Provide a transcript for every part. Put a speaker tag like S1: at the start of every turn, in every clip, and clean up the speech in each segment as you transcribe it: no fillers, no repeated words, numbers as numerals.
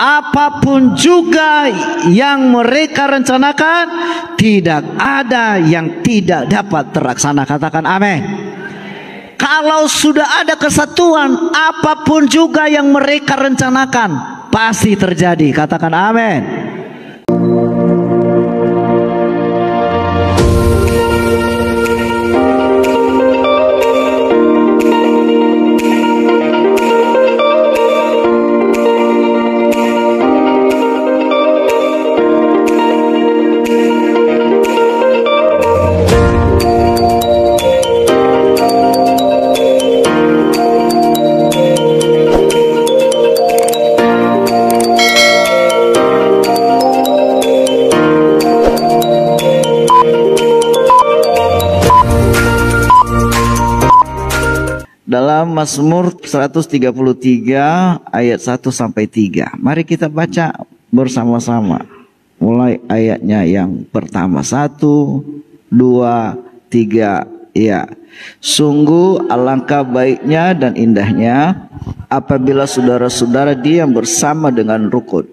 S1: apapun juga yang mereka rencanakan, tidak ada yang tidak dapat terlaksana. Katakan amin. Kalau sudah ada kesatuan, apapun juga yang mereka rencanakan pasti terjadi. Katakan amin. Dalam Mazmur 133 ayat 1 sampai 3. Mari kita baca bersama-sama. Mulai ayatnya yang pertama. 1, 2, 3. Ya. Sungguh alangkah baiknya dan indahnya apabila saudara-saudara diam bersama dengan rukun.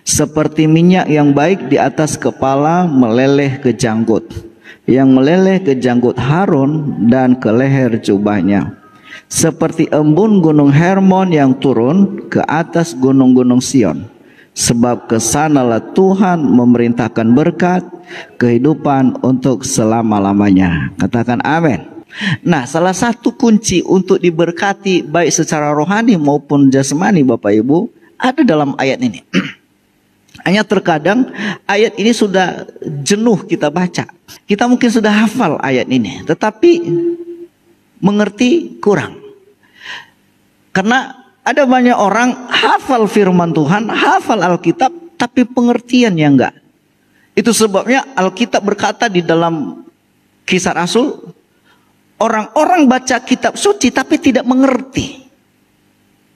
S1: Seperti minyak yang baik di atas kepala meleleh ke janggut. Yang meleleh ke janggut Harun dan ke leher jubahnya. Seperti embun gunung Hermon yang turun ke atas gunung-gunung Sion. Sebab kesanalah Tuhan memerintahkan berkat, kehidupan untuk selama-lamanya. Katakan amin. Nah, salah satu kunci untuk diberkati baik secara rohani maupun jasmani Bapak Ibu ada dalam ayat ini. Hanya terkadang ayat ini sudah jenuh kita baca. Kita mungkin sudah hafal ayat ini, tetapi mengerti kurang. Karena ada banyak orang hafal firman Tuhan, hafal Alkitab, tapi pengertiannya enggak. Itu sebabnya Alkitab berkata di dalam Kisah Rasul, orang-orang baca kitab suci tapi tidak mengerti.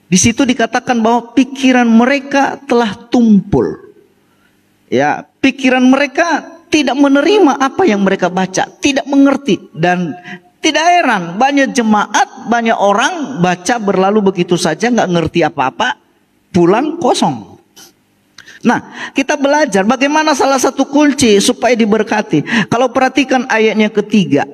S1: Di situ dikatakan bahwa pikiran mereka telah tumpul. Ya, pikiran mereka tidak menerima apa yang mereka baca, tidak mengerti. Dan tidak heran, banyak jemaat, banyak orang baca berlalu begitu saja, nggak ngerti apa-apa, pulang kosong. Nah, kita belajar bagaimana salah satu kunci supaya diberkati. Kalau perhatikan ayatnya ketiga,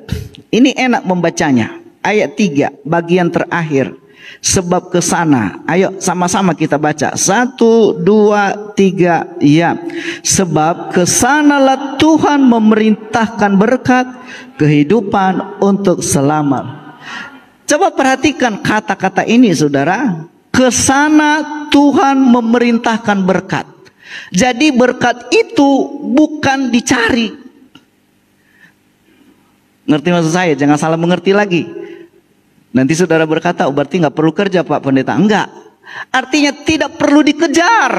S1: ini enak membacanya. Ayat 3, bagian terakhir. Sebab kesana, ayo sama-sama kita baca. 1, 2, 3, ya. Sebab kesanalah Tuhan memerintahkan berkat, kehidupan untuk selamat. Coba perhatikan kata-kata ini saudara. Kesana Tuhan memerintahkan berkat. Jadi berkat itu bukan dicari. Ngerti maksud saya? Jangan salah mengerti lagi. Nanti saudara berkata, oh berarti nggak perlu kerja Pak Pendeta. Enggak. Artinya tidak perlu dikejar.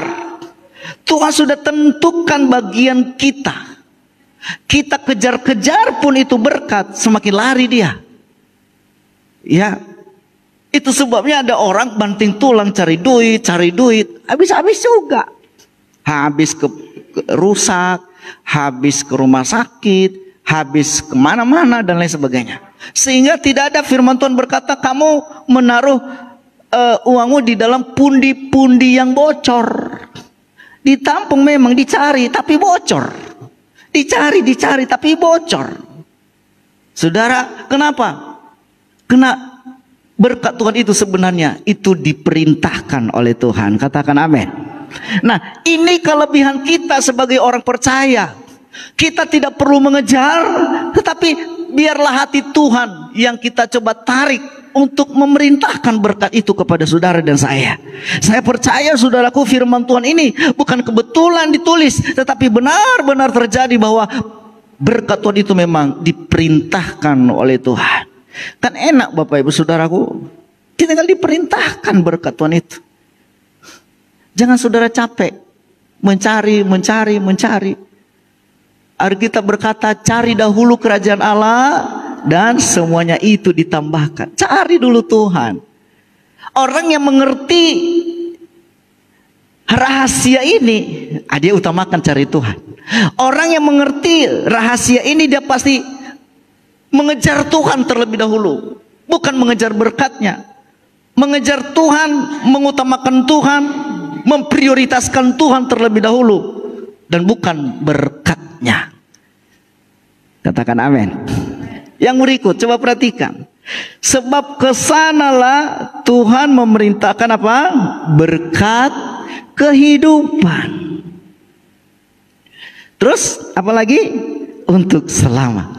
S1: Tuhan sudah tentukan bagian kita. Kita kejar-kejar pun itu berkat, semakin lari dia. Ya. Itu sebabnya ada orang banting tulang cari duit, habis-habis juga. Habis rusak, habis ke rumah sakit, habis kemana-mana dan lain sebagainya. Sehingga tidak ada, firman Tuhan berkata, kamu menaruh uangmu di dalam pundi-pundi yang bocor. Ditampung memang, dicari tapi bocor. Dicari tapi bocor. Saudara, kenapa? Karena berkat Tuhan itu sebenarnya itu diperintahkan oleh Tuhan. Katakan amin. Nah, ini kelebihan kita sebagai orang percaya. Kita tidak perlu mengejar, tetapi biarlah hati Tuhan yang kita coba tarik untuk memerintahkan berkat itu kepada saudara dan saya. Saya percaya saudaraku, firman Tuhan ini bukan kebetulan ditulis, tetapi benar-benar terjadi bahwa berkat Tuhan itu memang diperintahkan oleh Tuhan. Kan enak Bapak Ibu saudaraku, tinggal diperintahkan berkat Tuhan itu. Jangan saudara capek mencari. Alkitab berkata, cari dahulu kerajaan Allah dan semuanya itu ditambahkan. Cari dulu Tuhan. Orang yang mengerti rahasia ini, dia utamakan cari Tuhan. Orang yang mengerti rahasia ini, dia pasti mengejar Tuhan terlebih dahulu, bukan mengejar berkatnya. Mengejar Tuhan, mengutamakan Tuhan, memprioritaskan Tuhan terlebih dahulu dan bukan berkatnya. Katakan amin. Yang berikut, coba perhatikan. Sebab kesanalah Tuhan memerintahkan apa? Berkat kehidupan. Terus apalagi? Untuk selama.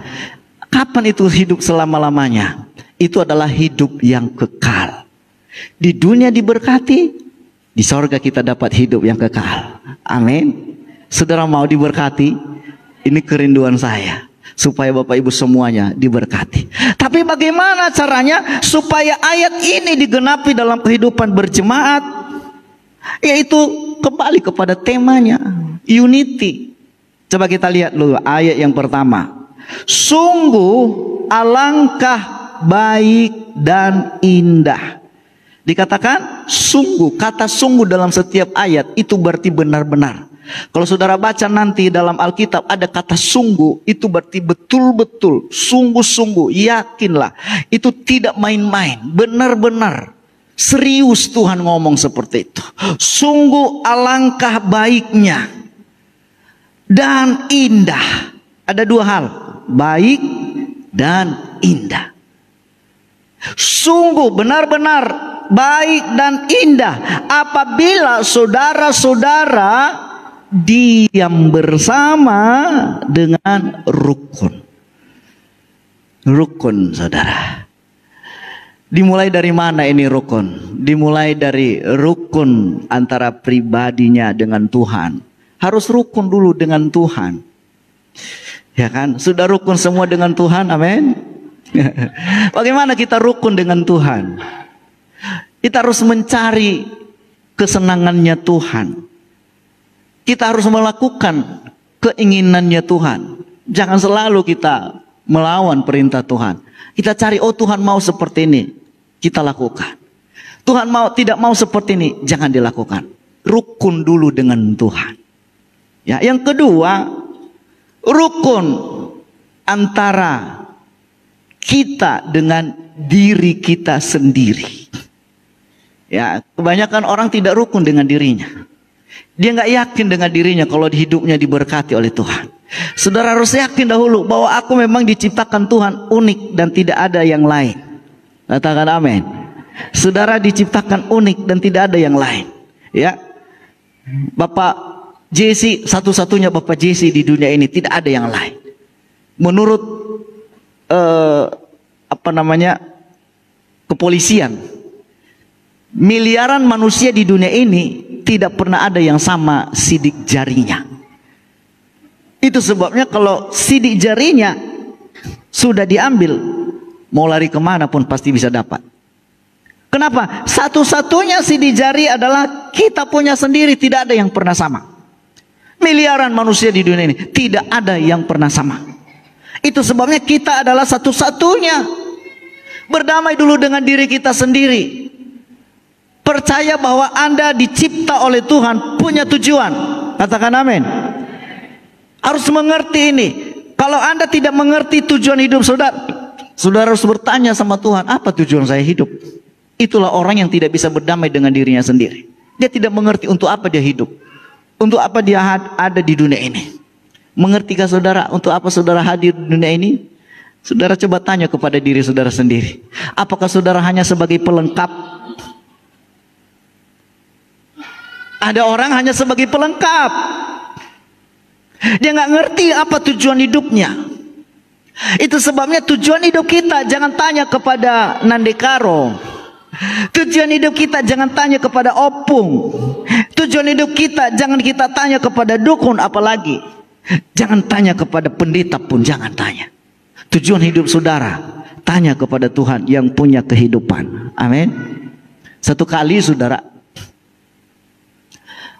S1: Kapan itu hidup selama-lamanya? Itu adalah hidup yang kekal. Di dunia diberkati, di sorga kita dapat hidup yang kekal. Amin. Saudara mau diberkati? Ini kerinduan saya, supaya Bapak Ibu semuanya diberkati. Tapi bagaimana caranya supaya ayat ini digenapi dalam kehidupan berjemaat? Yaitu kembali kepada temanya, unity. Coba kita lihat dulu ayat yang pertama. Sungguh alangkah baik dan indah. Dikatakan sungguh, kata sungguh dalam setiap ayat itu berarti benar-benar. Kalau saudara baca nanti dalam Alkitab ada kata sungguh, itu berarti betul-betul, sungguh-sungguh, yakinlah. Itu tidak main-main, benar-benar. Serius Tuhan ngomong seperti itu. Sungguh alangkah baiknya dan indah. Ada dua hal, baik dan indah. Sungguh benar-benar baik dan indah apabila saudara-saudara diam bersama dengan rukun. Rukun, saudara. Dimulai dari mana ini rukun? Dimulai dari rukun antara pribadinya dengan Tuhan. Harus rukun dulu dengan Tuhan. Ya kan? Sudah rukun semua dengan Tuhan, amin. Bagaimana kita rukun dengan Tuhan? Kita harus mencari kesenangannya Tuhan. Kita harus melakukan keinginannya Tuhan. Jangan selalu kita melawan perintah Tuhan. Kita cari, oh Tuhan mau seperti ini, kita lakukan. Tuhan tidak mau seperti ini, jangan dilakukan. Rukun dulu dengan Tuhan. Ya, yang kedua, rukun antara kita dengan diri kita sendiri. Ya, kebanyakan orang tidak rukun dengan dirinya. Dia nggak yakin dengan dirinya kalau hidupnya diberkati oleh Tuhan. Saudara harus yakin dahulu bahwa aku memang diciptakan Tuhan unik dan tidak ada yang lain. Katakan amin. Saudara diciptakan unik dan tidak ada yang lain. Ya, Bapak Jesse satu-satunya Bapak Jesse di dunia ini, tidak ada yang lain. Menurut kepolisian, miliaran manusia di dunia ini tidak pernah ada yang sama sidik jarinya. Itu sebabnya kalau sidik jarinya sudah diambil, mau lari kemana pun pasti bisa dapat. Kenapa? Satu-satunya sidik jari adalah kita punya sendiri, tidak ada yang pernah sama. Miliaran manusia di dunia ini tidak ada yang pernah sama. Itu sebabnya kita adalah satu-satunya. Berdamai dulu dengan diri kita sendiri. Percaya bahwa Anda dicipta oleh Tuhan, punya tujuan. Katakan amin. Harus mengerti ini. Kalau Anda tidak mengerti tujuan hidup saudara, saudara harus bertanya sama Tuhan, apa tujuan saya hidup? Itulah orang yang tidak bisa berdamai dengan dirinya sendiri. Dia tidak mengerti untuk apa dia hidup, untuk apa dia ada di dunia ini. Mengertikah saudara untuk apa saudara hadir di dunia ini? Saudara coba tanya kepada diri saudara sendiri. Apakah saudara hanya sebagai pelengkap? Ada orang hanya sebagai pelengkap. Dia nggak ngerti apa tujuan hidupnya. Itu sebabnya tujuan hidup kita jangan tanya kepada Nandekaro. Tujuan hidup kita jangan tanya kepada opung. Tujuan hidup kita jangan kita tanya kepada dukun, apalagi jangan tanya kepada pendeta pun, jangan tanya. Tujuan hidup saudara tanya kepada Tuhan yang punya kehidupan. Amin. Satu kali saudara,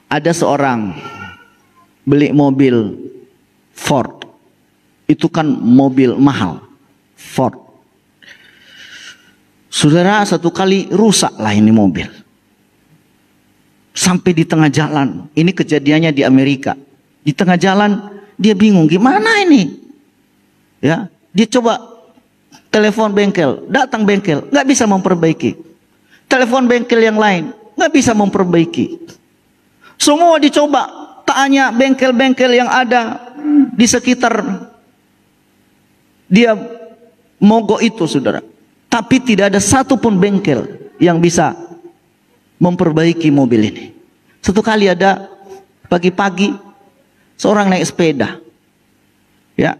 S1: ada seorang beli mobil Ford. Itu kan mobil mahal, Ford. Saudara, satu kali rusak lah ini mobil. Sampai di tengah jalan. Ini kejadiannya di Amerika. Di tengah jalan dia bingung gimana ini. Ya, dia coba telepon bengkel, datang bengkel, nggak bisa memperbaiki. Telepon bengkel yang lain, nggak bisa memperbaiki. Semua dicoba, tanya bengkel-bengkel yang ada di sekitar dia mogok itu, saudara. Tapi tidak ada satupun bengkel yang bisa memperbaiki mobil ini. Satu kali ada pagi-pagi seorang naik sepeda, ya,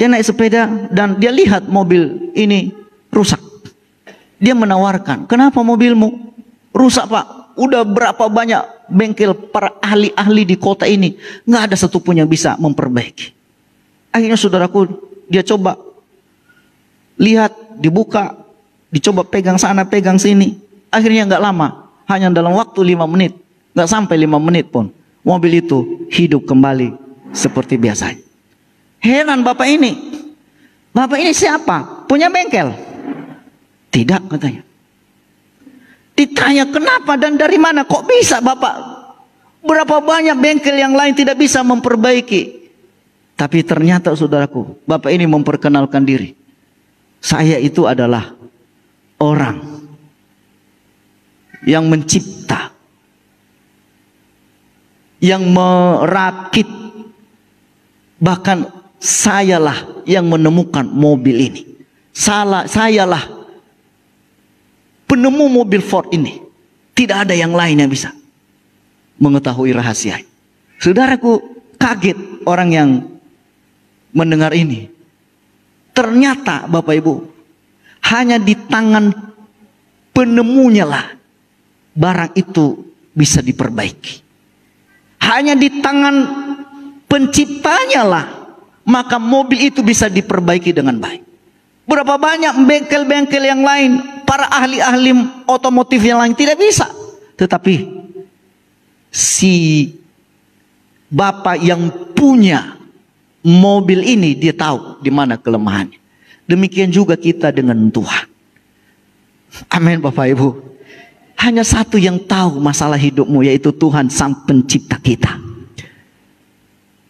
S1: dia naik sepeda dan dia lihat mobil ini rusak. Dia menawarkan, kenapa mobilmu rusak, Pak? Udah berapa banyak bengkel para ahli-ahli di kota ini, nggak ada satupun yang bisa memperbaiki. Akhirnya saudaraku, dia coba lihat, dibuka, dicoba pegang sana, pegang sini. Akhirnya nggak lama, hanya dalam waktu 5 menit, nggak sampai 5 menit pun, mobil itu hidup kembali seperti biasa. Heran bapak ini. Bapak ini siapa? Punya bengkel? Tidak, katanya. Ditanya kenapa dan dari mana, kok bisa bapak? Berapa banyak bengkel yang lain tidak bisa memperbaiki. Tapi ternyata saudaraku, bapak ini memperkenalkan diri. Saya itu adalah orang yang mencipta, yang merakit, bahkan sayalah yang menemukan mobil ini. Sayalah penemu mobil Ford ini. Tidak ada yang lain yang bisa mengetahui rahasia. Saudaraku, kaget orang yang mendengar ini. Ternyata Bapak Ibu, hanya di tangan penemunya lah barang itu bisa diperbaiki. Hanya di tangan penciptanya lah maka mobil itu bisa diperbaiki dengan baik. Berapa banyak bengkel-bengkel yang lain, para ahli-ahli otomotif yang lain tidak bisa. Tetapi si bapak yang punya mobil ini, dia tahu di mana kelemahannya. Demikian juga kita dengan Tuhan. Amin Bapak Ibu. Hanya satu yang tahu masalah hidupmu, yaitu Tuhan Sang Pencipta kita.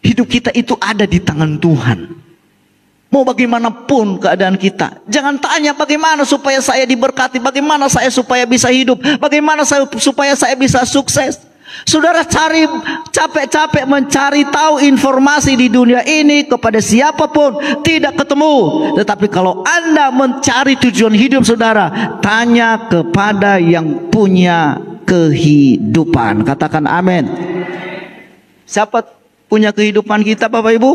S1: Hidup kita itu ada di tangan Tuhan. Mau bagaimanapun keadaan kita, jangan tanya bagaimana supaya saya diberkati, bagaimana saya supaya bisa hidup, bagaimana supaya saya bisa sukses. Saudara cari capek-capek mencari tahu informasi di dunia ini kepada siapapun tidak ketemu. Tetapi kalau Anda mencari tujuan hidup saudara, tanya kepada yang punya kehidupan. Katakan amin. Siapa punya kehidupan kita Bapak Ibu?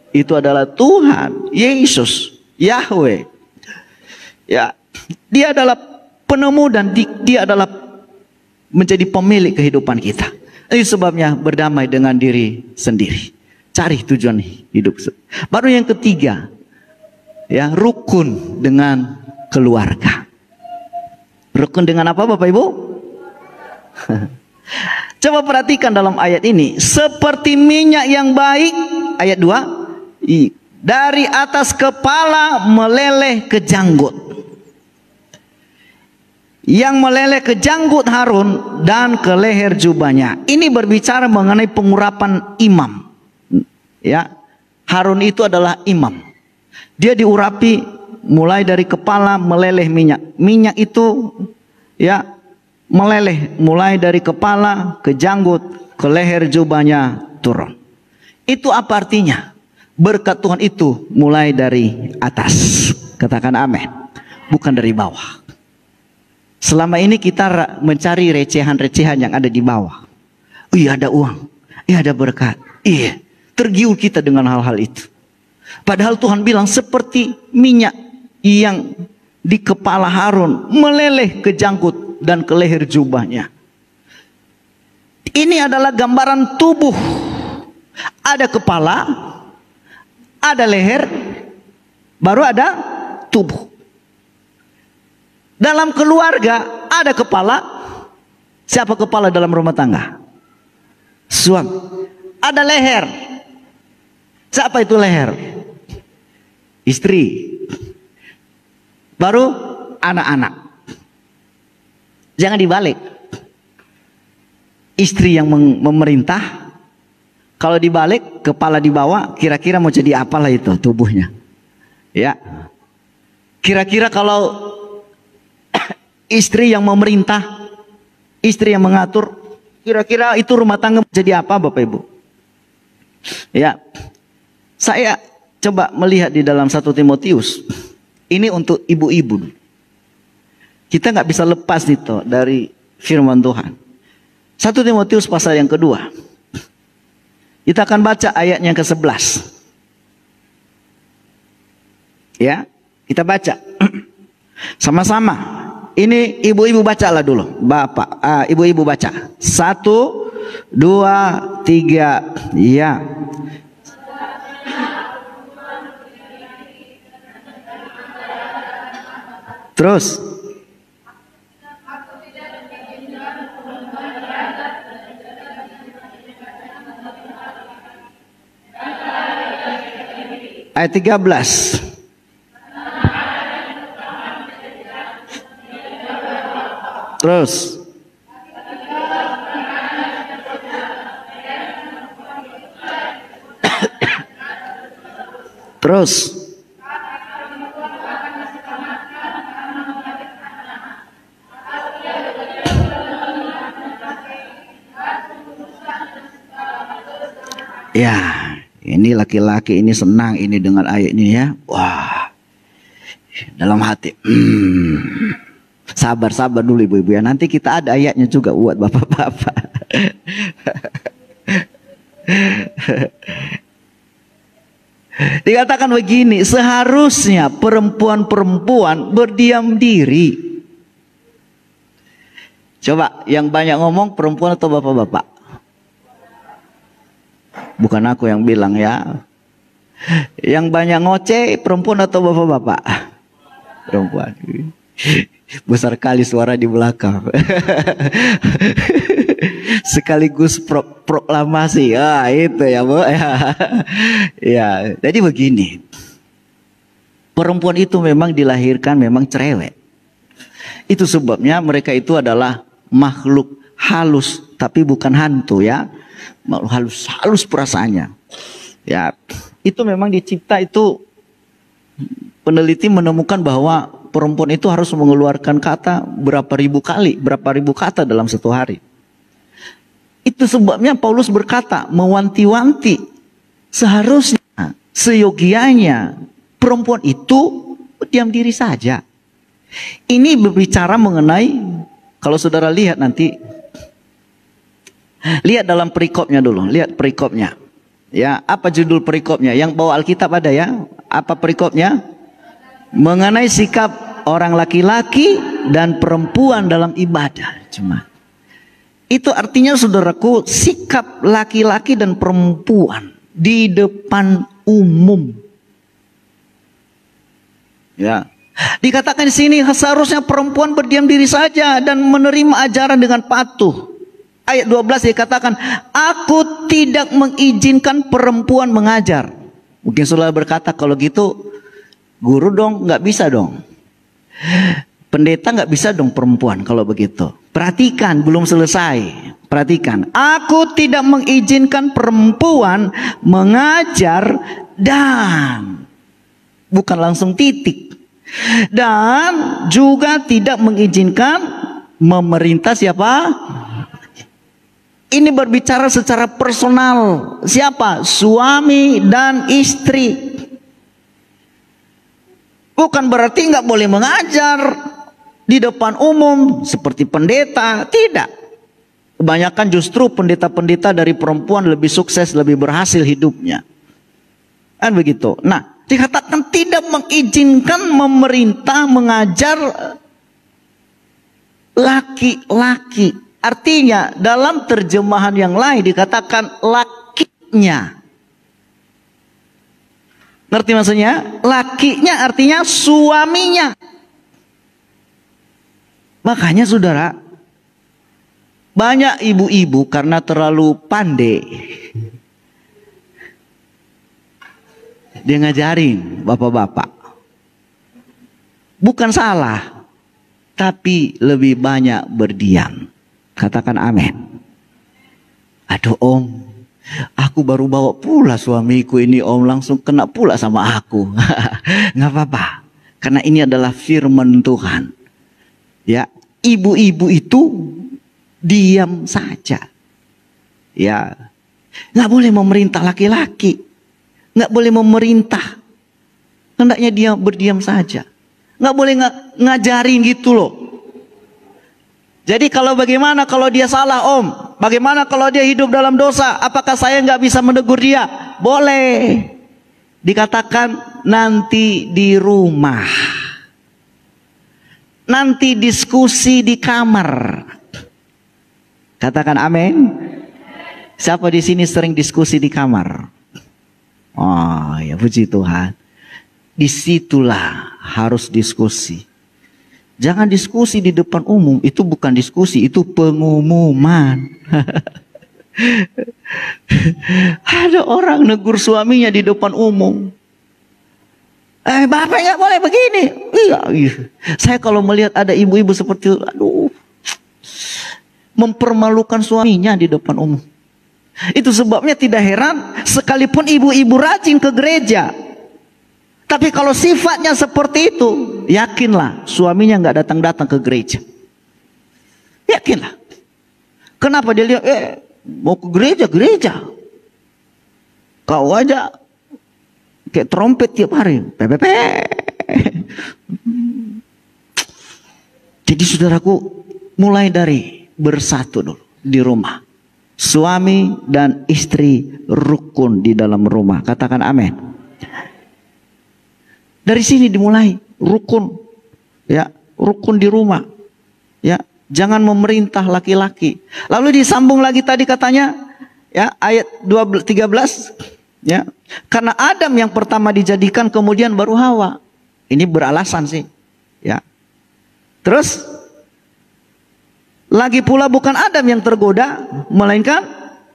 S1: Itu adalah Tuhan Yesus, Yahweh. Ya, Dia adalah penemu dan Dia adalah menjadi pemilik kehidupan kita. Itu sebabnya berdamai dengan diri sendiri. Cari tujuan hidup. Baru yang ketiga, ya, rukun dengan keluarga. Rukun dengan apa Bapak Ibu? Coba perhatikan dalam ayat ini. Seperti minyak yang baik, ayat 2. Dari atas kepala meleleh ke janggut, yang meleleh ke janggut Harun dan ke leher jubahnya. Ini berbicara mengenai pengurapan imam. Ya, Harun itu adalah imam. Dia diurapi mulai dari kepala meleleh minyak. Minyak itu ya meleleh mulai dari kepala ke janggut, ke leher jubahnya turun. Itu apa artinya? Berkat Tuhan itu mulai dari atas. Katakan amin. Bukan dari bawah. Selama ini kita mencari recehan-recehan yang ada di bawah. Iya ada uang, iya ada berkat. Iya, tergiur kita dengan hal-hal itu. Padahal Tuhan bilang seperti minyak yang di kepala Harun meleleh ke janggut dan ke leher jubahnya. Ini adalah gambaran tubuh. Ada kepala, ada leher, baru ada tubuh. Dalam keluarga ada kepala. Siapa kepala dalam rumah tangga? Suami. Ada leher. Siapa itu leher? Istri. Baru anak-anak. Jangan dibalik. Istri yang memerintah. Kalau dibalik, kepala di bawah, kira-kira mau jadi apalah itu tubuhnya. Ya. Kira-kira kalau istri yang memerintah, istri yang mengatur, Kira-kira itu rumah tangga jadi apa Bapak Ibu? Ya, saya coba melihat di dalam 1 Timotius. Ini untuk ibu-ibu. Kita nggak bisa lepas itu dari firman Tuhan. 1 Timotius pasal yang kedua. Kita akan baca ayat yang ke-11. Ya, kita baca. Sama-sama. Ini ibu-ibu bacalah dulu. Bapak, ibu-ibu baca. 1, 2, 3. Ya. Terus. Ayat 13. Terus. Terus. Ya, ini laki-laki ini senang ini dengan ayat ini ya. Wah, dalam hati. Sabar dulu ibu-ibu ya. Nanti kita ada ayatnya juga buat bapak-bapak. Dikatakan begini, seharusnya perempuan-perempuan berdiam diri. Coba yang banyak ngomong perempuan atau bapak-bapak? Bukan aku yang bilang ya. Yang banyak ngoceh perempuan atau bapak-bapak? Perempuan. Besar kali suara di belakang. Sekaligus proklamasi. Itu ya Bu. Ya, jadi begini. Perempuan itu memang dilahirkan memang cerewet. Itu sebabnya mereka itu adalah makhluk halus tapi bukan hantu ya. Makhluk halus perasaannya. Ya, itu memang dicipta itu peneliti menemukan bahwa perempuan itu harus mengeluarkan kata berapa ribu kata dalam satu hari. Itu sebabnya Paulus berkata, mewanti-wanti seharusnya, seyogianya perempuan itu diam diri saja. Ini berbicara mengenai, kalau saudara lihat nanti, lihat dalam perikopnya dulu, lihat perikopnya. Ya, apa judul perikopnya? Yang bawa Alkitab ada ya? Apa perikopnya? Mengenai sikap orang laki-laki dan perempuan dalam ibadah. Cuma itu artinya saudaraku, sikap laki-laki dan perempuan di depan umum. Ya. Dikatakan di sini seharusnya perempuan berdiam diri saja dan menerima ajaran dengan patuh. Ayat 12 dikatakan, aku tidak mengizinkan perempuan mengajar. Mungkin saudara berkata, kalau gitu guru dong, nggak bisa dong. Pendeta nggak bisa dong perempuan kalau begitu. Perhatikan, belum selesai. Perhatikan, aku tidak mengizinkan perempuan mengajar dan bukan langsung titik. Dan juga tidak mengizinkan memerintah siapa? Ini berbicara secara personal. Siapa? Suami dan istri. Bukan berarti nggak boleh mengajar di depan umum seperti pendeta. Tidak. Kebanyakan justru pendeta-pendeta dari perempuan lebih sukses, lebih berhasil hidupnya. Kan begitu. Nah, dikatakan tidak mengizinkan memerintah mengajar laki-laki. Artinya dalam terjemahan yang lain dikatakan lakinya. Ngerti maksudnya? Lakinya artinya suaminya. Makanya saudara, banyak ibu-ibu karena terlalu pandai, dia ngajarin bapak-bapak. Bukan salah, tapi lebih banyak berdiam. Katakan amin. Aduh om, aku baru bawa pula suamiku ini om, langsung kena pula sama aku. Nggak apa-apa, karena ini adalah firman Tuhan. Ya, ibu-ibu itu diam saja. Ya, nggak boleh memerintah laki-laki, nggak boleh memerintah. Hendaknya dia berdiam saja. Nggak boleh ngajarin gitu loh. Jadi kalau bagaimana kalau dia salah om? Bagaimana kalau dia hidup dalam dosa? Apakah saya nggak bisa menegur dia? Boleh. Dikatakan nanti di rumah. Nanti diskusi di kamar. Katakan amin. Siapa di sini sering diskusi di kamar? Oh ya, puji Tuhan. Disitulah harus diskusi. Jangan diskusi di depan umum. Itu bukan diskusi, itu pengumuman. Ada orang negur suaminya di depan umum. Bapak nggak boleh begini. Iya. Saya kalau melihat ada ibu-ibu seperti itu, aduh, mempermalukan suaminya di depan umum. Itu sebabnya tidak heran sekalipun ibu-ibu rajin ke gereja, tapi kalau sifatnya seperti itu, yakinlah suaminya nggak datang-datang ke gereja. Yakinlah. Kenapa dia lihat, mau ke gereja. Kau aja kayak trompet tiap hari. Pepepe. Jadi saudaraku, mulai dari bersatu dulu di rumah. Suami dan istri rukun di dalam rumah. Katakan amin. Dari sini dimulai rukun. Ya, rukun di rumah. Ya, jangan memerintah laki-laki. Lalu disambung lagi tadi katanya, ya, ayat 13, ya. Karena Adam yang pertama dijadikan, kemudian baru Hawa. Ini beralasan sih, ya. Terus lagi pula bukan Adam yang tergoda, melainkan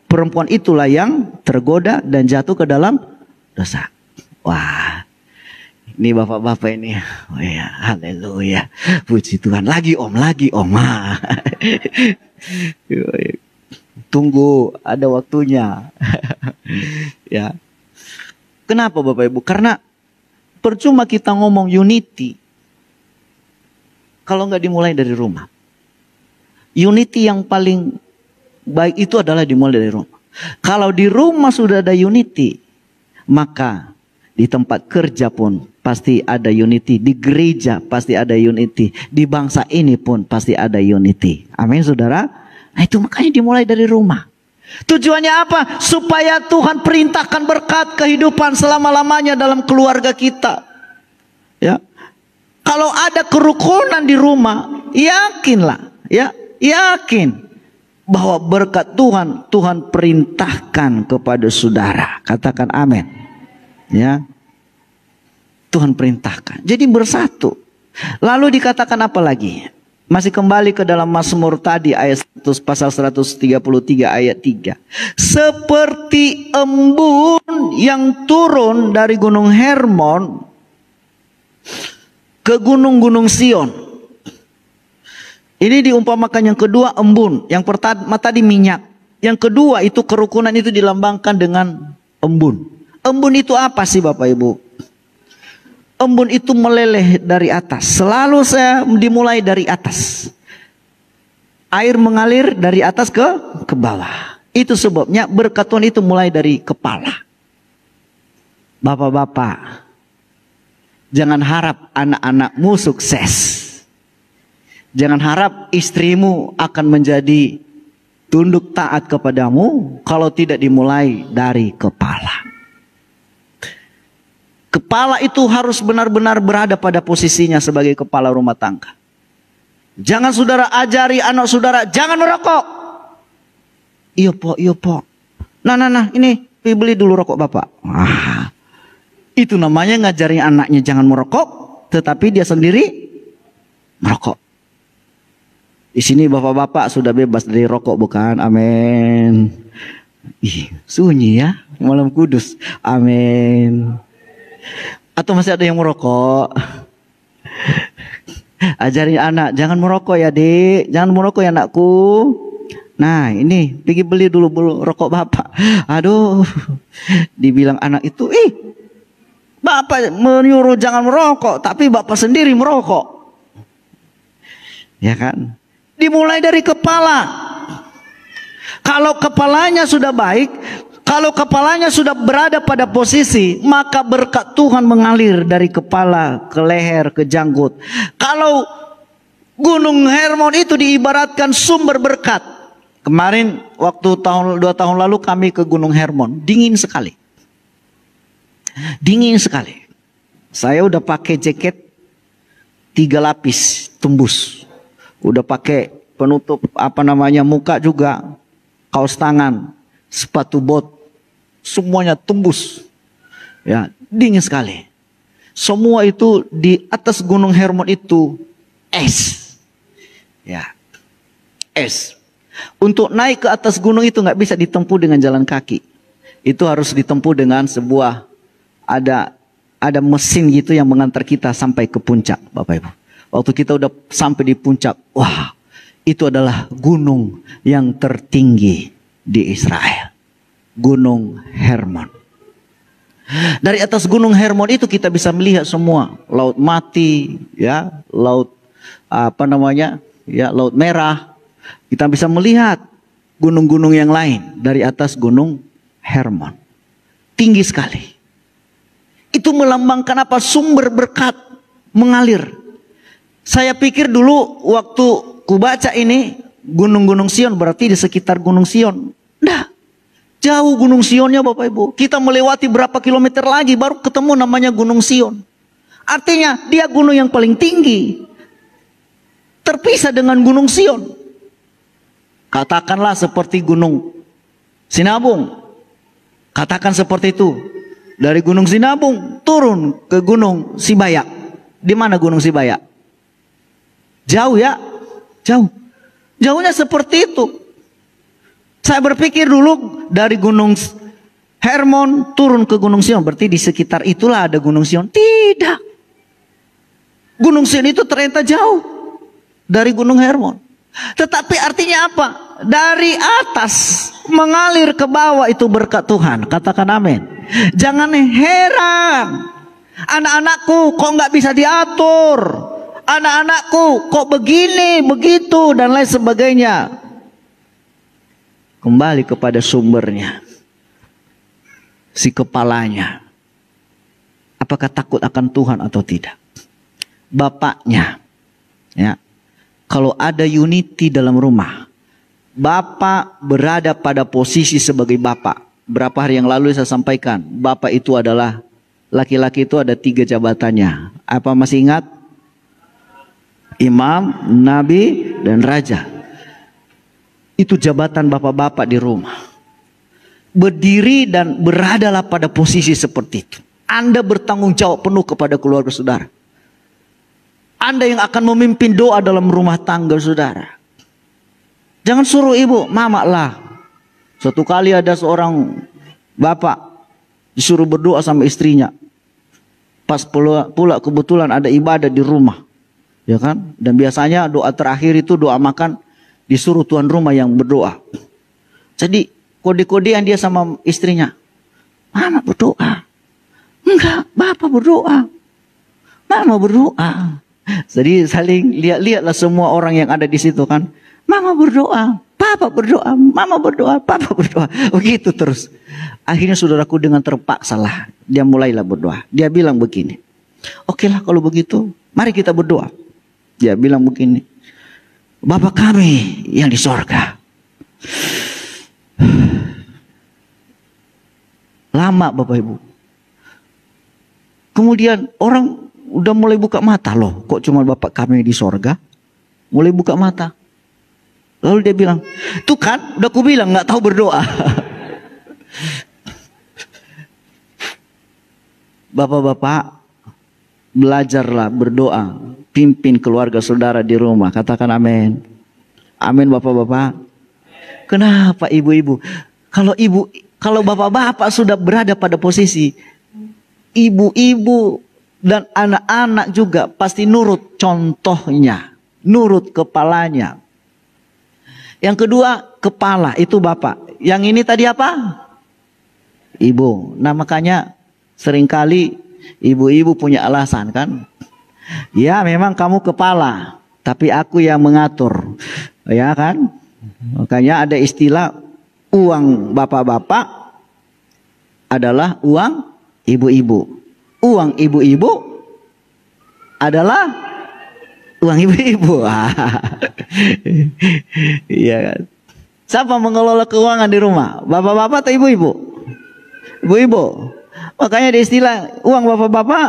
S1: perempuan itulah yang tergoda dan jatuh ke dalam dosa. Wah, ini bapak-bapak ini, oh ya, haleluya, puji Tuhan. Lagi om. Tunggu, ada waktunya. Ya. Kenapa Bapak Ibu? Karena percuma kita ngomong unity kalau nggak dimulai dari rumah. Unity yang paling baik itu adalah dimulai dari rumah. Kalau di rumah sudah ada unity, maka di tempat kerja pun pasti ada unity. Di gereja pasti ada unity. Di bangsa ini pun pasti ada unity. Amin saudara. Nah itu makanya dimulai dari rumah. Tujuannya apa? Supaya Tuhan perintahkan berkat kehidupan selama-lamanya dalam keluarga kita. Ya. Kalau ada kerukunan di rumah, yakinlah, ya. Yakin bahwa berkat Tuhan perintahkan kepada saudara. Katakan amin. Ya. Tuhan perintahkan. Jadi bersatu. Lalu dikatakan apa lagi? Masih kembali ke dalam Mazmur tadi ayat 100, pasal 133 ayat 3. Seperti embun yang turun dari gunung Hermon ke gunung-gunung Sion. Ini diumpamakan yang kedua embun. Yang pertama tadi minyak. Yang kedua itu kerukunan itu dilambangkan dengan embun. Embun itu apa sih Bapak Ibu? Embun itu meleleh dari atas. Selalu saya dimulai dari atas. Air mengalir dari atas ke bawah. Itu sebabnya berkat Tuhan itu mulai dari kepala. Bapak-bapak, jangan harap anak-anakmu sukses. Jangan harap istrimu akan menjadi tunduk taat kepadamu kalau tidak dimulai dari kepala. Kepala itu harus benar-benar berada pada posisinya sebagai kepala rumah tangga. Jangan saudara ajari anak saudara, jangan merokok. Iya po. Nah, ini beli dulu rokok bapak. Itu namanya ngajarin anaknya jangan merokok, tetapi dia sendiri merokok. Di sini bapak-bapak sudah bebas dari rokok bukan? Amin. Sunyi ya, malam kudus. Amin. Atau masih ada yang merokok? Ajarin anak, jangan merokok ya dek, jangan merokok ya anakku. Nah ini, pergi beli dulu rokok bapak. Aduh, dibilang anak itu, bapak menyuruh jangan merokok, tapi bapak sendiri merokok. Ya kan? Dimulai dari kepala. Kalau kepalanya sudah baik, kalau kepalanya sudah berada pada posisi, maka berkat Tuhan mengalir dari kepala ke leher ke janggut. Kalau Gunung Hermon itu diibaratkan sumber berkat. Kemarin waktu 2 tahun lalu kami ke Gunung Hermon, dingin sekali. Dingin sekali. Saya udah pakai jaket 3 lapis tembus. Udah pakai penutup muka juga, kaos tangan, sepatu bot, semuanya tembus. Ya, dingin sekali. Semua itu di atas Gunung Hermon itu es. Ya. Es. Untuk naik ke atas gunung itu nggak bisa ditempuh dengan jalan kaki. Itu harus ditempuh dengan sebuah ada mesin gitu yang mengantar kita sampai ke puncak, Bapak Ibu. Waktu kita udah sampai di puncak, wah, itu adalah gunung yang tertinggi di Israel. Gunung Hermon. Dari atas Gunung Hermon itu kita bisa melihat semua laut mati, ya, laut Laut Merah. Kita bisa melihat gunung-gunung yang lain dari atas Gunung Hermon. Tinggi sekali. Itu melambangkan apa? Sumber berkat mengalir. Saya pikir dulu waktu kubaca ini Gunung-Gunung Sion berarti di sekitar Gunung Sion. Nah, jauh Gunung Sionnya Bapak Ibu. Kita melewati berapa kilometer lagi baru ketemu namanya Gunung Sion. Artinya dia gunung yang paling tinggi. Terpisah dengan Gunung Sion. Katakanlah seperti Gunung Sinabung. Katakan seperti itu. Dari Gunung Sinabung turun ke Gunung Sibayak. Di mana Gunung Sibayak? Jauh ya? Jauh. Jauhnya seperti itu. Saya berpikir dulu dari Gunung Hermon turun ke Gunung Sion. Berarti di sekitar itulah ada Gunung Sion. Tidak. Gunung Sion itu ternyata jauh dari Gunung Hermon. Tetapi artinya apa? Dari atas mengalir ke bawah itu berkat Tuhan. Katakan amin. Jangan heran. Anak-anakku kok nggak bisa diatur. Anak-anakku kok begini, begitu dan lain sebagainya. Kembali kepada sumbernya. Si kepalanya. Apakah takut akan Tuhan atau tidak? Bapaknya. Ya. Kalau ada unity dalam rumah, bapak berada pada posisi sebagai bapak. Berapa hari yang lalu saya sampaikan, bapak itu adalah, laki-laki itu ada 3 jabatannya. Apa masih ingat? Imam, Nabi, dan Raja. Itu jabatan bapak-bapak di rumah. Berdiri dan beradalah pada posisi seperti itu. Anda bertanggung jawab penuh kepada keluarga saudara. Anda yang akan memimpin doa dalam rumah tangga saudara. Jangan suruh ibu, mama lah. Suatu kali ada seorang bapak disuruh berdoa sama istrinya. Pas pula kebetulan ada ibadah di rumah. Ya kan? Dan biasanya doa terakhir itu doa makan disuruh tuan rumah yang berdoa. Jadi kode-kodean dia sama istrinya. Mama berdoa. Enggak, bapak berdoa. Mama berdoa. Jadi saling lihat-lihatlah semua orang yang ada di situ kan. Mama berdoa, papa berdoa, mama berdoa, papa berdoa. Begitu terus. Akhirnya saudaraku dengan terpaksa lah. Dia mulailah berdoa. Dia bilang begini. Oke lah kalau begitu, mari kita berdoa. Dia bilang begini. Bapa kami yang di sorga. Lama Bapak Ibu. Kemudian orang udah mulai buka mata loh. Kok cuma Bapak kami di sorga? Mulai buka mata. Lalu dia bilang, tuh kan udah aku bilang gak tahu berdoa. Bapak-bapak, belajarlah berdoa. Pimpin keluarga saudara di rumah. Katakan amin. Amin bapak-bapak. Kenapa ibu-ibu? Kalau bapak-bapak sudah berada pada posisi, ibu-ibu dan anak-anak juga pasti nurut contohnya. Nurut kepalanya. Yang kedua, kepala itu bapak. Yang ini tadi apa? Ibu. Nah makanya seringkali ibu-ibu punya alasan kan. Ya memang kamu kepala. Tapi aku yang mengatur. Ya kan? Makanya ada istilah Uang bapak-bapak adalah uang ibu-ibu. Uang ibu-ibu adalah uang ibu-ibu. Iya kan? Siapa mengelola keuangan di rumah? Bapak-bapak atau ibu-ibu? Ibu-ibu. Makanya ada istilah uang bapak-bapak,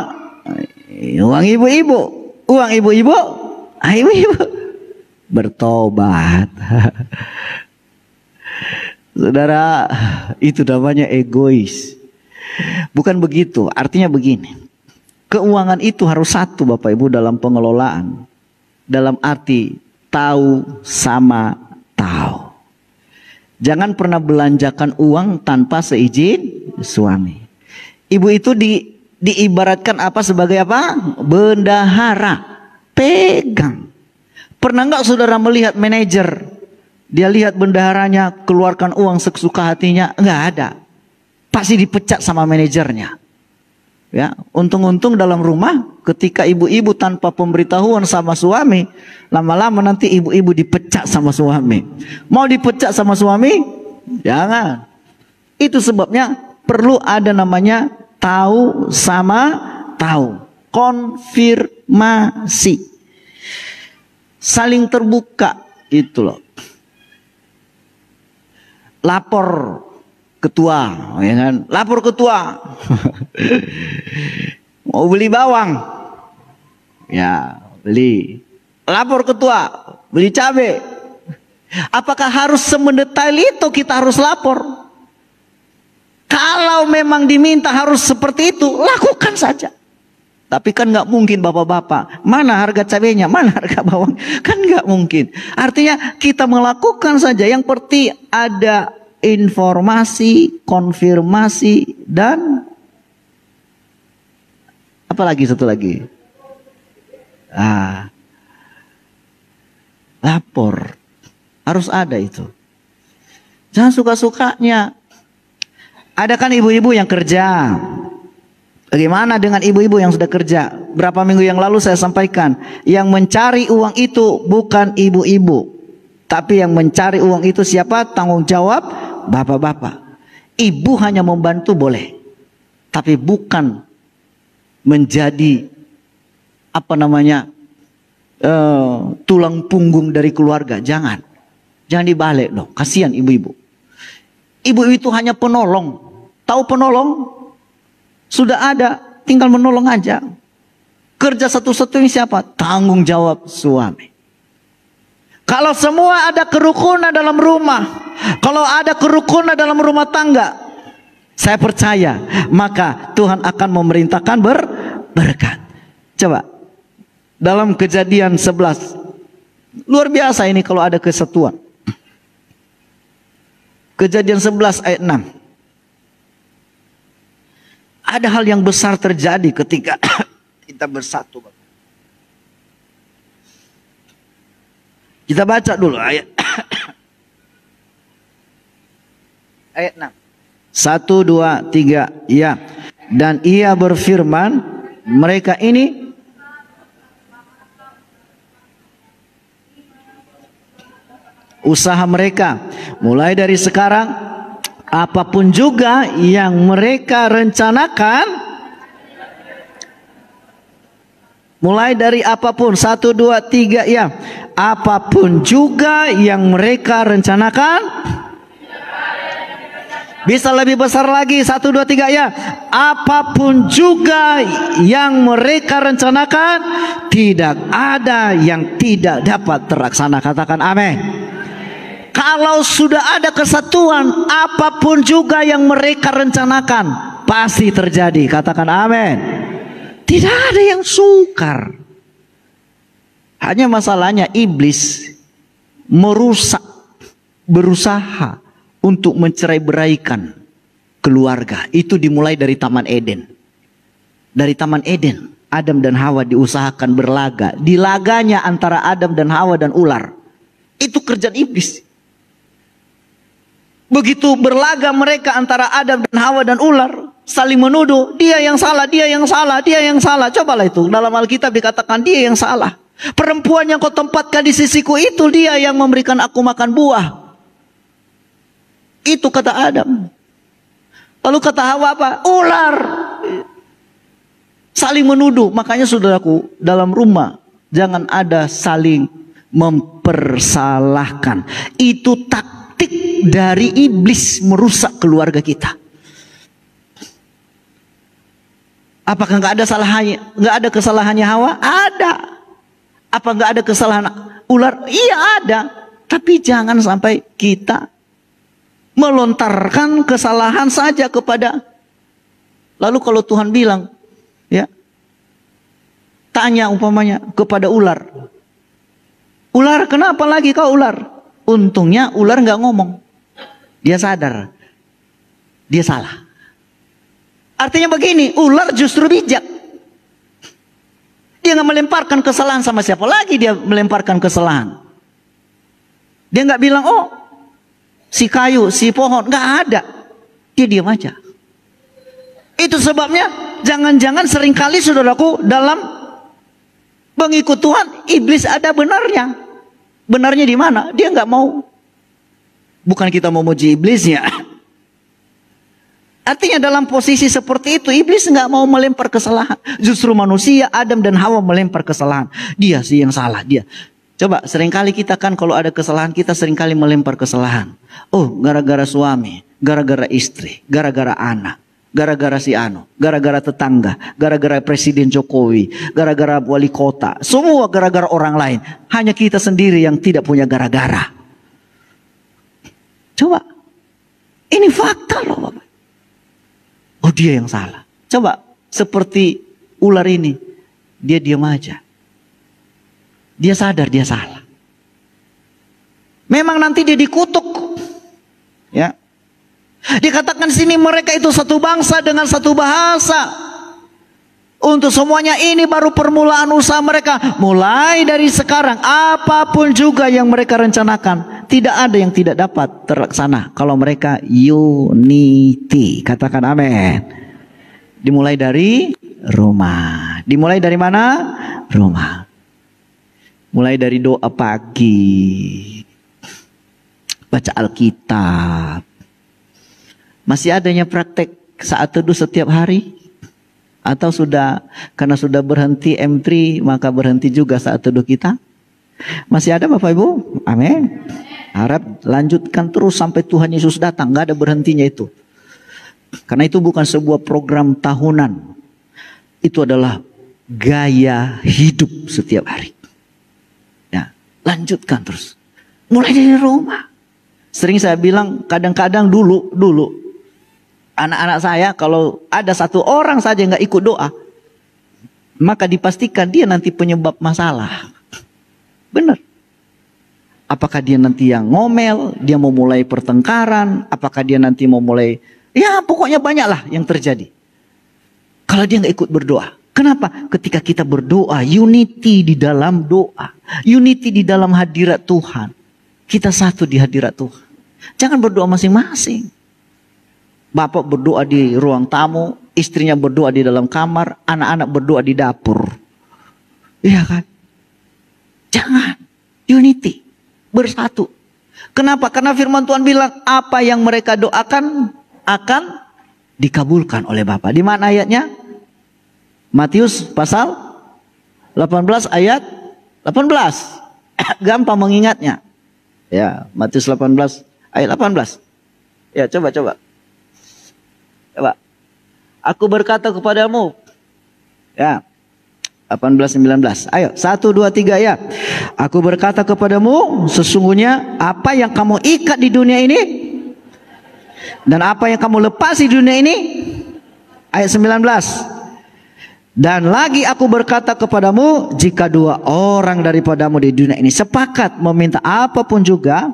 S1: uang ibu-ibu. Uang ibu-ibu, ibu-ibu. Bertobat. Saudara, itu namanya egois. Bukan begitu, artinya begini. Keuangan itu harus satu Bapak Ibu dalam pengelolaan. Dalam arti tahu sama tahu. Jangan pernah belanjakan uang tanpa seizin suami. Ibu itu diibaratkan apa sebagai apa? Bendahara. Pegang. Pernah nggak saudara melihat manajer? Dia lihat bendaharanya keluarkan uang sesuka hatinya? Nggak ada. Pasti dipecat sama manajernya. Ya, untung-untung dalam rumah ketika ibu-ibu tanpa pemberitahuan sama suami, lama-lama nanti ibu-ibu dipecat sama suami. Mau dipecat sama suami? Jangan. Itu sebabnya perlu ada namanya tahu sama tahu. Konfirmasi. Saling terbuka itu loh. Lapor ketua, ya kan? Lapor ketua. Mau beli bawang. Ya, beli. Lapor ketua, beli cabai. Apakah harus semendetail itu kita harus lapor? Kalau memang diminta harus seperti itu, lakukan saja. Tapi kan nggak mungkin bapak-bapak, mana harga cabenya, mana harga bawang, kan nggak mungkin. Artinya kita melakukan saja, yang penting ada informasi, konfirmasi, dan apa lagi satu lagi? Lapor, harus ada itu. Jangan suka-sukanya. Ada kan ibu-ibu yang kerja. Bagaimana dengan ibu-ibu yang sudah kerja? Berapa minggu yang lalu saya sampaikan, yang mencari uang itu bukan ibu-ibu, tapi yang mencari uang itu siapa? Tanggung jawab bapak-bapak. Ibu hanya membantu boleh, tapi bukan menjadi tulang punggung dari keluarga. Jangan dibalik dong. Kasihan ibu-ibu. Ibu itu hanya penolong. Tahu penolong? Sudah ada, tinggal menolong aja. Kerja satu-satunya siapa? Tanggung jawab suami. Kalau semua ada kerukunan dalam rumah, kalau ada kerukunan dalam rumah tangga, saya percaya maka Tuhan akan memerintahkan berkat. Coba dalam Kejadian 11, luar biasa ini kalau ada kesatuan. Kejadian 11 ayat 6. Ada hal yang besar terjadi ketika kita bersatu. Kita baca dulu ayat ayat 6. 1, 2, 3. Ya. Dan ia berfirman, mereka ini usaha mereka mulai dari sekarang, apapun juga yang mereka rencanakan, mulai dari apapun, 1, 2, 3, ya. Apapun juga yang mereka rencanakan. Bisa lebih besar lagi, 1, 2, 3, ya. Apapun juga yang mereka rencanakan, tidak ada yang tidak dapat terlaksana. Katakan amin. Kalau sudah ada kesatuan, apapun juga yang mereka rencanakan pasti terjadi. Katakan amin. Tidak ada yang sukar. Hanya masalahnya iblis berusaha untuk mencerai-beraikan keluarga. Itu dimulai dari Taman Eden. Dari Taman Eden, Adam dan Hawa diusahakan berlaga. Di laganya antara Adam dan Hawa dan ular. Itu kerjaan iblis. Begitu berlaga mereka antara Adam dan Hawa dan ular, saling menuduh, dia yang salah, dia yang salah, dia yang salah. Cobalah itu, dalam Alkitab dikatakan dia yang salah. Perempuan yang kau tempatkan di sisiku itu, dia yang memberikan aku makan buah. Itu kata Adam. Lalu kata Hawa apa? Ular. Saling menuduh. Makanya saudaraku, dalam rumah jangan ada saling mempersalahkan. Itu taktik dari iblis merusak keluarga kita. Apakah nggak ada salahnya? Nggak ada kesalahannya Hawa? Ada. Apa nggak ada kesalahan ular? Iya ada. Tapi jangan sampai kita melontarkan kesalahan saja kepada. Lalu kalau Tuhan bilang, ya, tanya umpamanya kepada ular. Ular, kenapa lagi kau ular? Untungnya ular nggak ngomong. Dia sadar, dia salah. Artinya begini, ular justru bijak. Dia nggak melemparkan kesalahan sama siapa lagi dia melemparkan kesalahan. Dia nggak bilang, oh si kayu, si pohon, nggak ada. Dia diam aja. Itu sebabnya jangan-jangan seringkali saudaraku dalam mengikut Tuhan, iblis ada benarnya. Benarnya di mana? Dia nggak mau. Bukan kita mau muji iblisnya. Artinya dalam posisi seperti itu, iblis nggak mau melempar kesalahan. Justru manusia, Adam dan Hawa melempar kesalahan. Dia sih yang salah, dia. Coba, seringkali kita kan kalau ada kesalahan, kita seringkali melempar kesalahan. Oh, gara-gara suami, gara-gara istri, gara-gara anak, gara-gara si Ano, gara-gara tetangga, gara-gara Presiden Jokowi, gara-gara wali kota. Semua gara-gara orang lain. Hanya kita sendiri yang tidak punya gara-gara. Coba, ini fakta loh Bapak. Oh dia yang salah. Coba seperti ular ini. Dia diam aja. Dia sadar dia salah. Memang nanti dia dikutuk. Ya. Dikatakan sini mereka itu satu bangsa dengan satu bahasa. Untuk semuanya ini baru permulaan usaha mereka. Mulai dari sekarang apapun juga yang mereka rencanakan, tidak ada yang tidak dapat terlaksana kalau mereka unity. Katakan amin. Dimulai dari rumah. Dimulai dari mana? Rumah. Mulai dari doa pagi, baca Alkitab. Masih adanya praktek saat teduh setiap hari? Atau sudah, karena sudah berhenti M3 maka berhenti juga saat teduh kita? Masih ada Bapak Ibu? Amin. Harap lanjutkan terus sampai Tuhan Yesus datang. Gak ada berhentinya itu. Karena itu bukan sebuah program tahunan. Itu adalah gaya hidup setiap hari. Ya, lanjutkan terus. Mulai dari rumah. Sering saya bilang, kadang-kadang dulu anak-anak saya kalau ada satu orang saja yang gak ikut doa, maka dipastikan dia nanti penyebab masalah. Benar. Apakah dia nanti yang ngomel, dia mau mulai pertengkaran, apakah dia nanti mau mulai, ya pokoknya banyaklah yang terjadi. Kalau dia gak ikut berdoa. Kenapa? Ketika kita berdoa, unity di dalam doa, unity di dalam hadirat Tuhan. Kita satu di hadirat Tuhan. Jangan berdoa masing-masing. Bapak berdoa di ruang tamu, istrinya berdoa di dalam kamar, anak-anak berdoa di dapur. Iya kan? Jangan. Unity. Bersatu. Kenapa? Karena firman Tuhan bilang, apa yang mereka doakan akan dikabulkan oleh Bapa. Di mana ayatnya? Matius pasal 18 ayat 18. Gampang mengingatnya. Ya, Matius 18 ayat 18. Ya, coba. Aku berkata kepadamu. Ya. 18, 19. Ayo, 1, 2, 3 ya. Aku berkata kepadamu, sesungguhnya apa yang kamu ikat di dunia ini dan apa yang kamu lepas di dunia ini. Ayat 19. Dan lagi aku berkata kepadamu, jika dua orang daripadamu di dunia ini sepakat meminta apapun juga.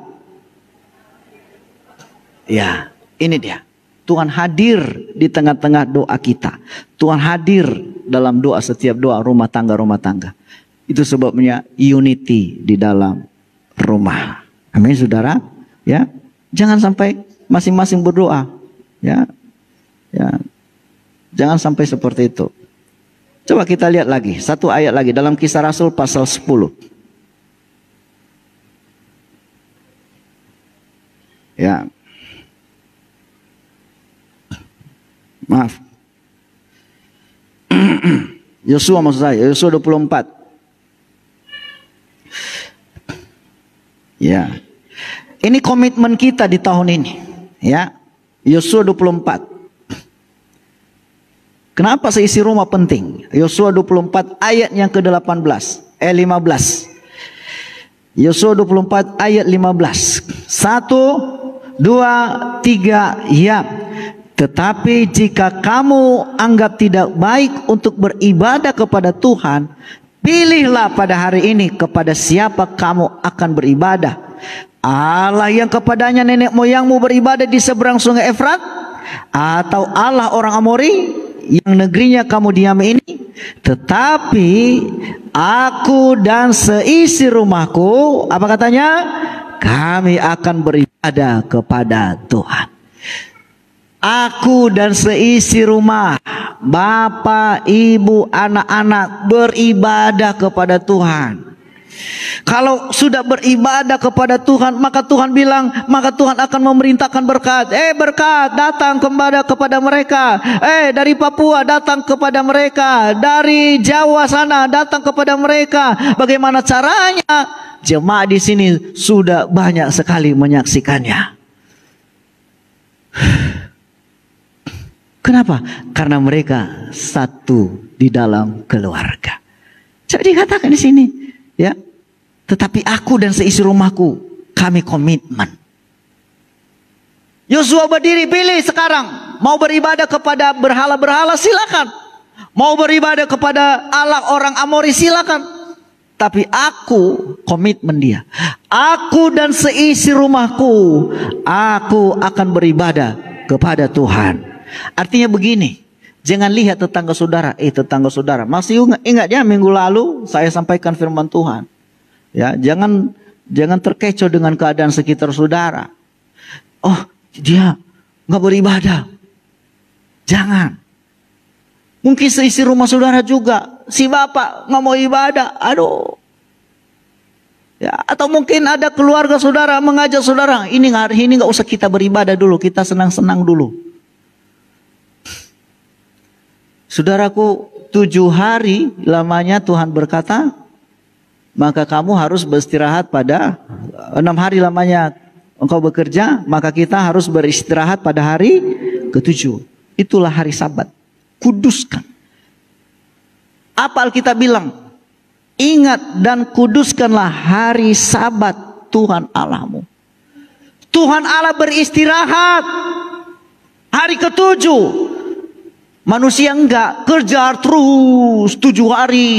S1: Ya, ini dia. Tuhan hadir di tengah-tengah doa kita. Tuhan hadir dalam doa, setiap doa rumah tangga. Itu sebabnya unity di dalam rumah. Amin saudara. Ya, jangan sampai masing-masing berdoa. Ya, jangan sampai seperti itu. Coba kita lihat lagi, satu ayat lagi dalam Kisah Rasul pasal 10. Ya. Maaf. Yosua maksud saya, Yosua 24. Ya. Ini komitmen kita di tahun ini, ya. Yosua 24. Kenapa seisi rumah penting? Yosua 24 ayat yang ke-18, 15. Yosua 24 ayat 15. 1, 2, 3, ya. Tetapi jika kamu anggap tidak baik untuk beribadah kepada Tuhan, pilihlah pada hari ini kepada siapa kamu akan beribadah. Allah yang kepadanya nenek moyangmu beribadah di seberang sungai Efrat, atau Allah orang Amori yang negerinya kamu diami ini. Tetapi aku dan seisi rumahku, apa katanya? Kami akan beribadah kepada Tuhan. Aku dan seisi rumah, bapak, ibu, anak-anak beribadah kepada Tuhan. Kalau sudah beribadah kepada Tuhan, maka Tuhan bilang, maka Tuhan akan memerintahkan berkat. Berkat datang kepada mereka. Dari Papua datang kepada mereka. Dari Jawa sana datang kepada mereka. Bagaimana caranya? Jemaat di sini sudah banyak sekali menyaksikannya. Kenapa? Karena mereka satu di dalam keluarga. Jadi dikatakan di sini, ya. Tetapi aku dan seisi rumahku, kami komitmen. Yosua berdiri, pilih sekarang. Mau beribadah kepada berhala-berhala, silakan. Mau beribadah kepada Allah orang Amori, silakan. Tapi aku komitmen dia. Aku dan seisi rumahku, aku akan beribadah kepada Tuhan. Artinya begini, jangan lihat tetangga saudara. Tetangga saudara, masih ingat ya minggu lalu saya sampaikan firman Tuhan. Ya, jangan terkecoh dengan keadaan sekitar saudara. Oh, dia nggak beribadah. Jangan. Mungkin seisi rumah saudara juga, si bapak nggak mau ibadah. Aduh. Ya, atau mungkin ada keluarga saudara mengajak saudara, ini hari ini nggak usah kita beribadah dulu, kita senang-senang dulu. Saudaraku, 7 hari lamanya Tuhan berkata, maka kamu harus beristirahat pada 6 hari lamanya engkau bekerja, maka kita harus beristirahat pada hari ke-7. Itulah hari Sabat. Kuduskan. Apa Alkitab bilang? Ingat dan kuduskanlah hari Sabat Tuhan Allahmu. Tuhan Allah beristirahat hari ke-7. Manusia enggak, kerja terus 7 hari,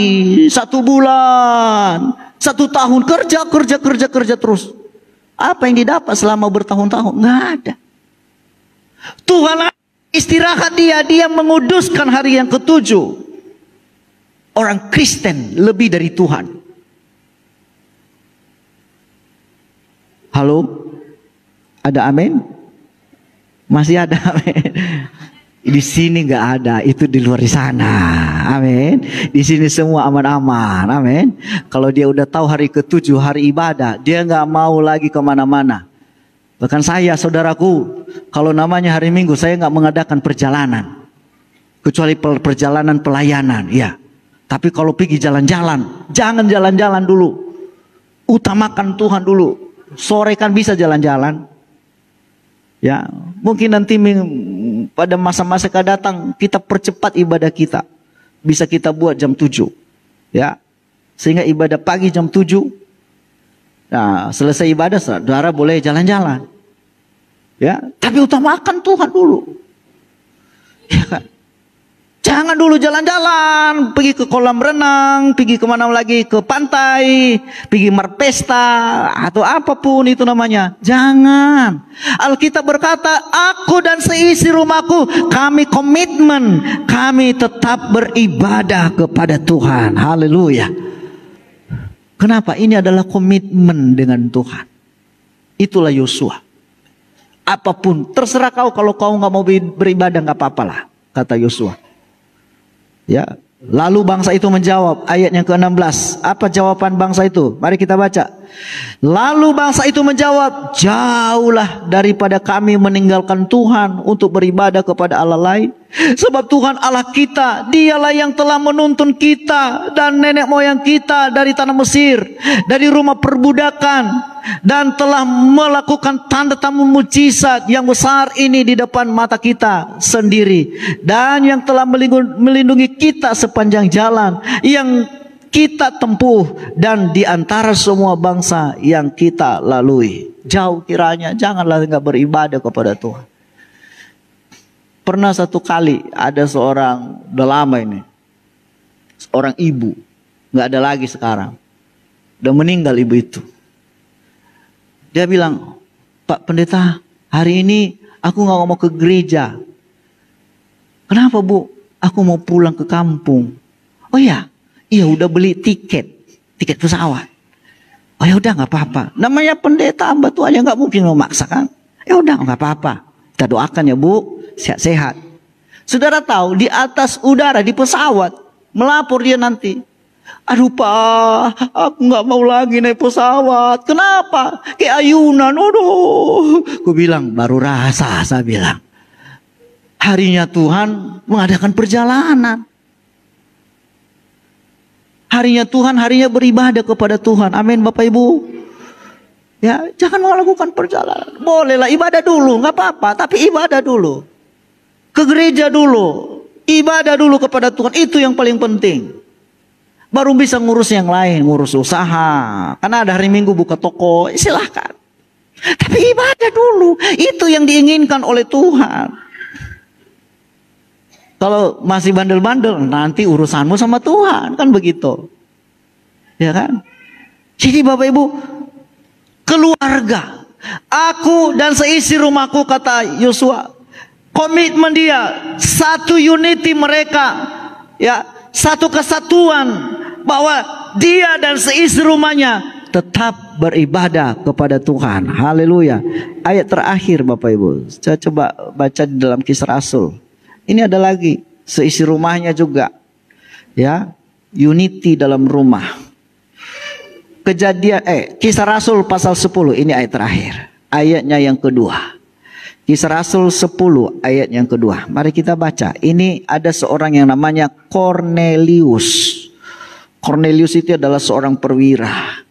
S1: 1 bulan, 1 tahun, kerja terus. Apa yang didapat selama bertahun-tahun? Enggak ada. Tuhan istirahat dia menguduskan hari yang ke-7. Orang Kristen lebih dari Tuhan. Halo? Ada amin? Masih ada amin? Di sini nggak ada, itu di luar di sana. Amin. Di sini semua aman-aman. Amin. Kalau dia udah tahu hari ke-7 hari ibadah, dia nggak mau lagi kemana-mana. Bahkan saya, saudaraku, kalau namanya hari Minggu, saya nggak mengadakan perjalanan, kecuali perjalanan pelayanan. Ya. Tapi kalau pergi jalan-jalan, jangan jalan-jalan dulu. Utamakan Tuhan dulu. Sore kan bisa jalan-jalan. Ya, mungkin nanti pada masa-masa akan datang kita percepat ibadah kita. Bisa kita buat jam 7. Ya. Sehingga ibadah pagi jam 7. Nah, selesai ibadah saudara boleh jalan-jalan. Ya, tapi utamakan Tuhan dulu. Ya kan? Jangan dulu jalan-jalan, pergi ke kolam renang, pergi kemana lagi, ke pantai, pergi marpesta, atau apapun itu namanya. Jangan. Alkitab berkata, aku dan seisi rumahku, kami komitmen, kami tetap beribadah kepada Tuhan. Haleluya. Kenapa? Ini adalah komitmen dengan Tuhan. Itulah Yosua. Apapun, terserah kau, kalau kau nggak mau beribadah nggak apa-apalah, kata Yosua. Ya, lalu bangsa itu menjawab, ayat yang ke-16. Apa jawaban bangsa itu? Mari kita baca. Lalu bangsa itu menjawab, jauhlah daripada kami meninggalkan Tuhan untuk beribadah kepada Allah lain. Sebab Tuhan Allah kita, dialah yang telah menuntun kita dan nenek moyang kita dari tanah Mesir, dari rumah perbudakan, dan telah melakukan tanda-tanda mukjizat yang besar ini di depan mata kita sendiri, dan yang telah melindungi kita sepanjang jalan yang kita tempuh dan di antara semua bangsa yang kita lalui. Jauh kiranya janganlah enggak beribadah kepada Tuhan. Pernah satu kali ada seorang, udah lama ini, seorang ibu, nggak ada lagi sekarang, udah meninggal ibu itu. Dia bilang, Pak Pendeta, hari ini aku nggak mau ke gereja. Kenapa Bu? Aku mau pulang ke kampung. Oh ya, iya udah beli tiket pesawat. Oh ya udah nggak apa-apa. Namanya pendeta hamba Tuhan ya nggak mungkin memaksakan. Ya udah nggak apa-apa. Kita doakan ya Bu. Sehat-sehat. Saudara tahu di atas udara di pesawat melapor dia nanti. Aduh Pak, aku nggak mau lagi naik pesawat. Kenapa? Kayak ayunan. Aduh. Aku bilang baru rasa. Saya bilang harinya Tuhan mengadakan perjalanan. Harinya Tuhan, harinya beribadah kepada Tuhan. Amin Bapak Ibu. Ya, jangan melakukan perjalanan. Bolehlah ibadah dulu, nggak apa-apa. Tapi ibadah dulu. Ke gereja dulu, ibadah dulu kepada Tuhan, itu yang paling penting. Baru bisa ngurus yang lain, ngurus usaha. Karena ada hari Minggu buka toko, silahkan. Tapi ibadah dulu, itu yang diinginkan oleh Tuhan. Kalau masih bandel-bandel, nanti urusanmu sama Tuhan, kan begitu. Ya kan? Jadi Bapak Ibu, keluarga, aku dan seisi rumahku, kata Yosua. Komitmen dia, satu unity mereka, ya, satu kesatuan, bahwa dia dan seisi rumahnya tetap beribadah kepada Tuhan. Haleluya. Ayat terakhir Bapak Ibu, saya coba baca di dalam Kisah Rasul. Ini ada lagi, seisi rumahnya juga, ya, unity dalam rumah. Kisah Rasul pasal 10, ini ayat terakhir, ayatnya yang kedua. Kisah Rasul 10 ayat yang kedua. Mari kita baca. Ini ada seorang yang namanya Cornelius. Cornelius itu adalah seorang perwira.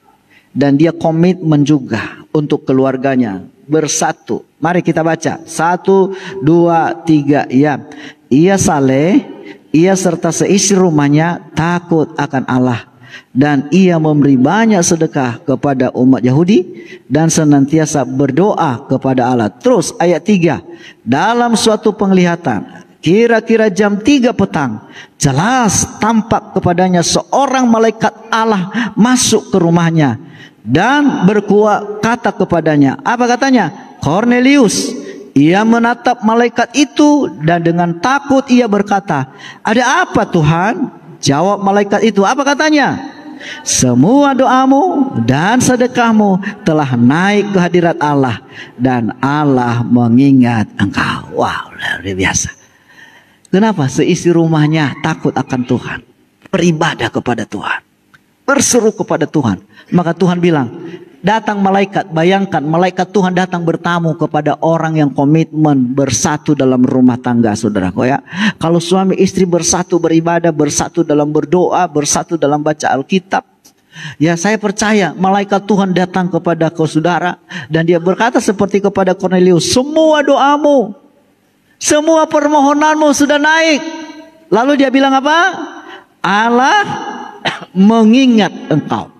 S1: Dan dia komitmen juga untuk keluarganya bersatu. Mari kita baca. 1, 2, 3. Ya. Ia saleh, ia serta seisi rumahnya takut akan Allah. Dan ia memberi banyak sedekah kepada umat Yahudi dan senantiasa berdoa kepada Allah. Terus ayat 3. Dalam suatu penglihatan, kira-kira jam 3 petang, jelas tampak kepadanya seorang malaikat Allah masuk ke rumahnya dan berkata kepadanya. Apa katanya? Cornelius. Ia menatap malaikat itu dan dengan takut ia berkata, "Ada apa Tuhan?" Jawab malaikat itu, apa katanya? Semua doamu dan sedekahmu telah naik ke hadirat Allah dan Allah mengingat engkau. Wow, luar biasa. Kenapa? Seisi rumahnya takut akan Tuhan, beribadah kepada Tuhan, berseru kepada Tuhan. Maka Tuhan bilang, datang malaikat. Bayangkan malaikat Tuhan datang bertamu kepada orang yang komitmen bersatu dalam rumah tangga, saudaraku ya. Kalau suami istri bersatu beribadah, bersatu dalam berdoa, bersatu dalam baca Alkitab, ya saya percaya malaikat Tuhan datang kepada kau saudara dan dia berkata seperti kepada Cornelius, semua doamu, semua permohonanmu sudah naik. Lalu dia bilang apa? Allah mengingat engkau.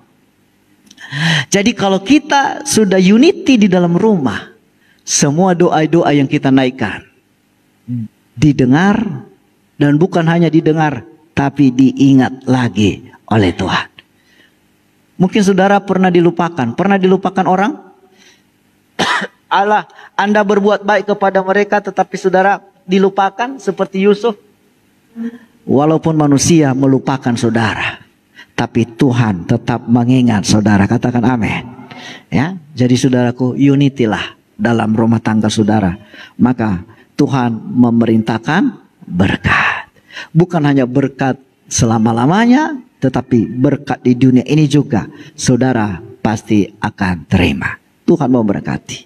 S1: Jadi kalau kita sudah unity di dalam rumah, semua doa-doa yang kita naikkan didengar, dan bukan hanya didengar, tapi diingat lagi oleh Tuhan. Mungkin saudara pernah dilupakan orang? Allah, Anda berbuat baik kepada mereka, tetapi saudara dilupakan seperti Yusuf. Walaupun manusia melupakan saudara, tapi Tuhan tetap mengingat saudara. Katakan amin. Ya, jadi saudaraku, unity lah dalam rumah tangga saudara. Maka Tuhan memerintahkan berkat. Bukan hanya berkat selama-lamanya, tetapi berkat di dunia ini juga saudara pasti akan terima. Tuhan memberkati.